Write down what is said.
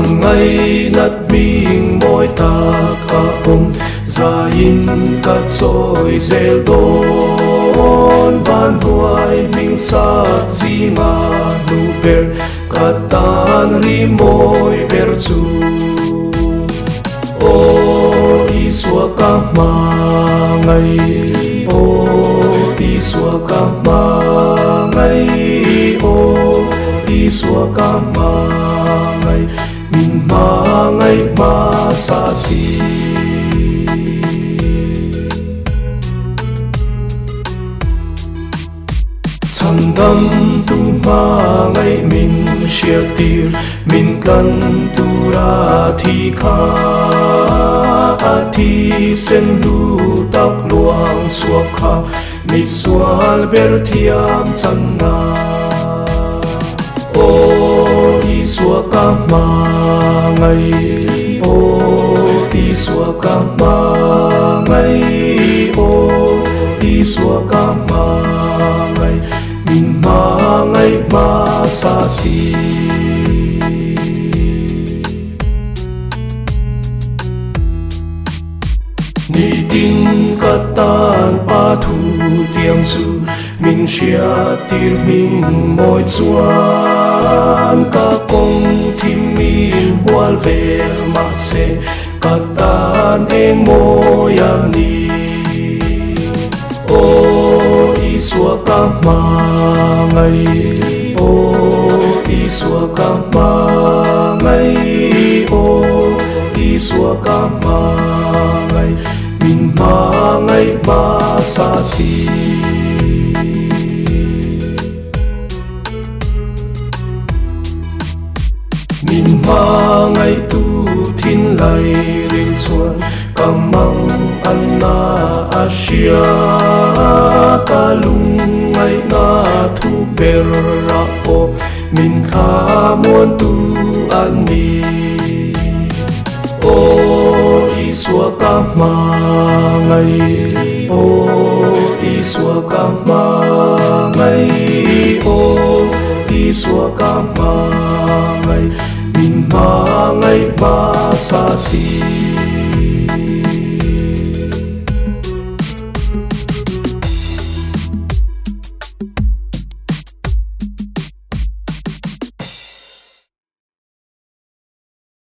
ngainat mình môi ta cả gia in cắt soi zel don van huai mình sa gì mà nu per katan ri môi per chu o iswa ka ma ngai o iswa ka ma ngai o iswa ka ma ngai min ma ngai ma sa si Sandam tu ma ngai min shia tir min kan tu ra thi kha thi sen du tak luang suak kha mi sual ber thiam chan na o i suak ka ma ngai o i suak ka ma ngai o i suak ka ma ngai min ma ngai ma sa si ni tin katan pa thu tiam su min shia tir min moi chuan ka kong thim min hual vel ma se katan eng moi ani o iswa ka ma ngai o iswa ka ma ngai o iswa ka ma ngai min ma ngai ma sa si min ma ngai tu thin lai rin chuan kamang anna asia kalung ngai na thu per ra o min kha mon tu ani o iswa ka ma ngai o iswa ka ma ngai o iswa ka ma ngai min ma ngai ma sa si